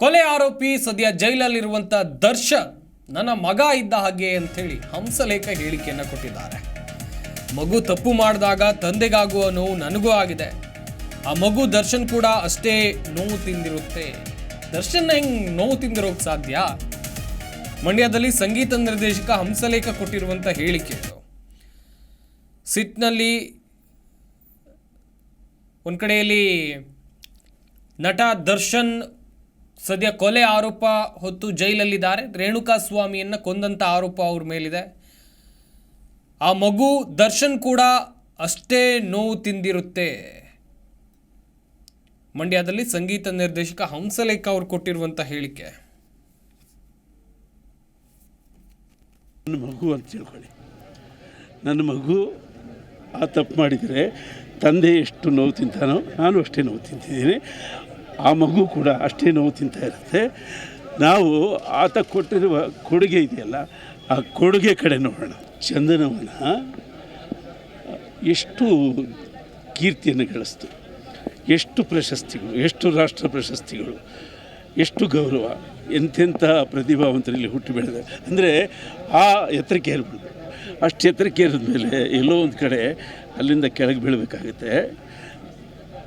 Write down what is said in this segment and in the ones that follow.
ಕೊಲೆ ಆರೋಪಿ ಸದ್ಯ ಜೈಲಲ್ಲಿರುವಂತ ದರ್ಶನ್ ನನ್ನ ಮಗ ಇದ್ದ ಹಾಗೆ ಅಂತೇಳಿ ಹಂಸಲೇಖ ಹೇಳಿಕೆಯನ್ನು ಕೊಟ್ಟಿದ್ದಾರೆ. ಮಗು ತಪ್ಪು ಮಾಡಿದಾಗ ತಂದೆಗಾಗುವ ನೋವು ನನಗೂ ಆಗಿದೆ. ಆ ಮಗು ದರ್ಶನ್ ಕೂಡ ಅಷ್ಟೇ ನೋವು ತಿಂದಿರುತ್ತೆ. ದರ್ಶನ್ ಹೆಂಗ್ ನೋವು ತಿಂದಿರೋಕ್ ಸಾಧ್ಯ? ಮಂಡ್ಯದಲ್ಲಿ ಸಂಗೀತ ನಿರ್ದೇಶಕ ಹಂಸಲೇಖ ಕೊಟ್ಟಿರುವಂತ ಹೇಳಿಕೆ ಇದು. ಸಿಟ್ನಲ್ಲಿ ಒಂದ್ ಕಡೆಯಲ್ಲಿ ನಟ ದರ್ಶನ್ ಸದ್ಯ ಕೊಲೆ ಆರೋಪ ಹೊತ್ತು ಜೈಲಲ್ಲಿದ್ದಾರೆ. ರೇಣುಕಾ ಸ್ವಾಮಿಯನ್ನ ಕೊಂದಂತ ಆರೋಪ ಅವ್ರ ಮೇಲಿದೆ. ಆ ಮಗು ದರ್ಶನ್ ಕೂಡ ಅಷ್ಟೇ ನೋವು ತಿಂದಿರುತ್ತೆ. ಮಂಡ್ಯದಲ್ಲಿ ಸಂಗೀತ ನಿರ್ದೇಶಕ ಹಂಸಲೇಖ ಅವರು ಕೊಟ್ಟಿರುವಂತ ಹೇಳಿಕೆ. ನನ್ನ ಮಗು ಅಂತ ತಿಳ್ಕೊಳ್ಳಿ. ನನ್ನ ಮಗು ಆ ತಪ್ಪು ಮಾಡಿದರೆ ತಂದೆ ಎಷ್ಟು ನೋವು ತಿಂತಾನೋ ನಾನು ಅಷ್ಟೇ ನೋವು ತಿಂತಿದ್ದೀನಿ. ಆ ಮಗು ಕೂಡ ಅಷ್ಟೇ ನೋವು ತಿಂತಾ ಇರುತ್ತೆ. ನಾವು ಆತ ಕೊಟ್ಟಿರುವ ಕೊಡುಗೆ ಇದೆಯಲ್ಲ, ಆ ಕೊಡುಗೆ ಕಡೆ ನೋಡೋಣ. ಚಂದನವನ ಎಷ್ಟು ಕೀರ್ತಿಯನ್ನು ಗಳಿಸ್ತು, ಎಷ್ಟು ಪ್ರಶಸ್ತಿಗಳು, ಎಷ್ಟು ರಾಷ್ಟ್ರ ಪ್ರಶಸ್ತಿಗಳು, ಎಷ್ಟು ಗೌರವ, ಎಂತೆಂಥ ಪ್ರತಿಭಾವಂತರಲ್ಲಿ ಹುಟ್ಟಿ ಬೆಳೆದ. ಅಂದರೆ ಆ ಎತ್ತರಕ್ಕೆ ಏರ್ಬಿಡ್ದು. ಅಷ್ಟು ಎತ್ತರಕ್ಕೆ ಏರಿದ ಮೇಲೆ ಎಲ್ಲೋ ಒಂದು ಕಡೆ ಅಲ್ಲಿಂದ ಕೆಳಗೆ ಬೀಳಬೇಕಾಗುತ್ತೆ.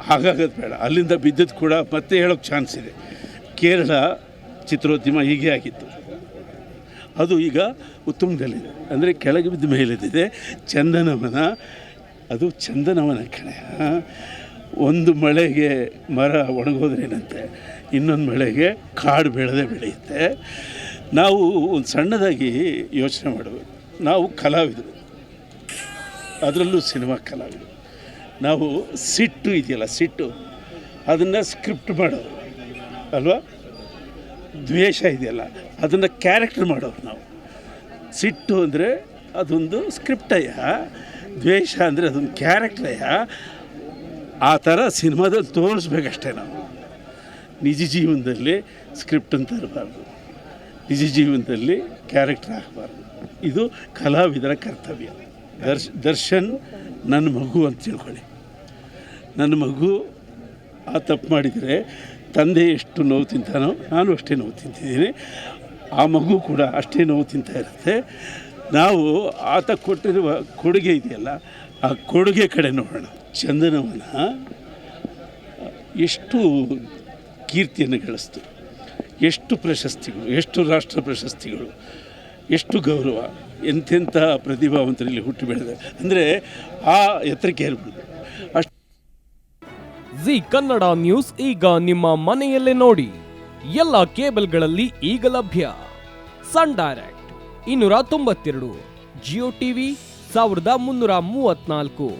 ಹಾಗಾಗೋದು ಬೇಡ. ಅಲ್ಲಿಂದ ಬಿದ್ದದ್ದು ಕೂಡ ಮತ್ತೆ ಹೇಳೋಕ್ಕೆ ಚಾನ್ಸ್ ಇದೆ. ಕೇರಳ ಚಿತ್ರೋದ್ಯಮ ಹೀಗೆ ಆಗಿತ್ತು, ಅದು ಈಗ ಉತ್ತುಂಗದಲ್ಲಿದೆ. ಅಂದರೆ ಕೆಳಗೆ ಬಿದ್ದ ಮೇಲಿದೆ. ಚಂದನವನ, ಅದು ಚಂದನವನ ಕಡೆ. ಒಂದು ಮಳೆಗೆ ಮರ ಒಣಗೋದ್ರೇನಂತೆ, ಇನ್ನೊಂದು ಮಳೆಗೆ ಕಾಡು ಬೆಳೆಯುತ್ತೆ. ನಾವು ಒಂದು ಸಣ್ಣದಾಗಿ ಯೋಚನೆ ಮಾಡಬೇಕು. ನಾವು ಕಲಾವಿದರು, ಅದರಲ್ಲೂ ಸಿನಿಮಾ ಕಲಾವಿದರು. ನಾವು ಸಿಟ್ಟು ಇದೆಯಲ್ಲ, ಸಿಟ್ಟು ಅದನ್ನು ಸ್ಕ್ರಿಪ್ಟ್ ಮಾಡೋರು ಅಲ್ವಾ. ದ್ವೇಷ ಇದೆಯಲ್ಲ, ಅದನ್ನು ಕ್ಯಾರೆಕ್ಟರ್ ಮಾಡೋರು ನಾವು. ಸಿಟ್ಟು ಅಂದರೆ ಅದೊಂದು ಸ್ಕ್ರಿಪ್ಟಯ್ಯ, ದ್ವೇಷ ಅಂದರೆ ಅದೊಂದು ಕ್ಯಾರೆಕ್ಟರಯ್ಯ. ಆ ಥರ ಸಿನಿಮಾದಲ್ಲಿ ತೋರಿಸ್ಬೇಕಷ್ಟೇ ನಾವು. ನಿಜ ಜೀವನದಲ್ಲಿ ಸ್ಕ್ರಿಪ್ಟನ್ನು ತರಬಾರ್ದು, ನಿಜ ಜೀವನದಲ್ಲಿ ಕ್ಯಾರೆಕ್ಟರ್ ಆಗಬಾರ್ದು. ಇದು ಕಲಾವಿದರ ಕರ್ತವ್ಯ. ದರ್ಶನ್ ನನ್ನ ಮಗು ಅಂತ ತಿಳ್ಕೊಳ್ಳಿ. ನನ್ನ ಮಗು ಆ ತಪ್ಪು ಮಾಡಿದರೆ ತಂದೆ ಎಷ್ಟು ನೋವು ತಿಂತಾನೋ ನಾನು ಅಷ್ಟೇ ನೋವು ತಿಂತಿದ್ದೀನಿ. ಆ ಮಗು ಕೂಡ ಅಷ್ಟೇ ನೋವು ತಿಂತಾ ಇರುತ್ತೆ. ನಾವು ಆತ ಕೊಟ್ಟಿರುವ ಕೊಡುಗೆ ಇದೆಯಲ್ಲ, ಆ ಕೊಡುಗೆ ಕಡೆ ನೋಡೋಣ. ಚಂದನವನ ಎಷ್ಟು ಕೀರ್ತಿಯನ್ನು ಗಳಿಸ್ತು, ಎಷ್ಟು ಪ್ರಶಸ್ತಿಗಳು, ಎಷ್ಟು ರಾಷ್ಟ್ರ ಪ್ರಶಸ್ತಿಗಳು, ಎಷ್ಟು ಗೌರವ, ಎಂತೆಂಥ ಪ್ರತಿಭಾವಂತರಲ್ಲಿ ಹುಟ್ಟಿ ಬೆಳೆದ. ಅಂದರೆ ಆ ಎತ್ತರಕ್ಕೆ ಏರ್ಬಿಡ್ದು. ಅಷ್ಟು ಜಿ ಕನ್ನಡ ನ್ಯೂಸ್ ಈಗ ನಿಮ್ಮ ಮನೆಯಲ್ಲೇ ನೋಡಿ. ಎಲ್ಲ ಕೇಬಲ್ಗಳಲ್ಲಿ ಈಗ ಲಭ್ಯ. Sun Direct 292, Jio TV 1334,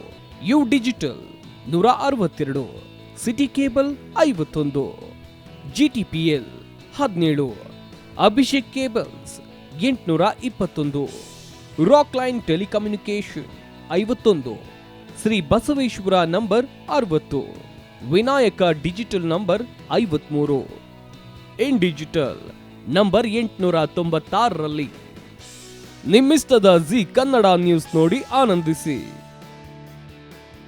U digital 162, City Cable 51, GTPL 17, Abhishek cables 821, Rockline telecommunication 51, Shri Basaveshwara number 60, Vinayaka digital number 53, In digital number 896ರಲ್ಲಿ. ನಿಮ್ಮಿಸ್ತದ ಜಿ ಕನ್ನಡ ನ್ಯೂಸ್ ನೋಡಿ ಆನಂದಿಸಿ.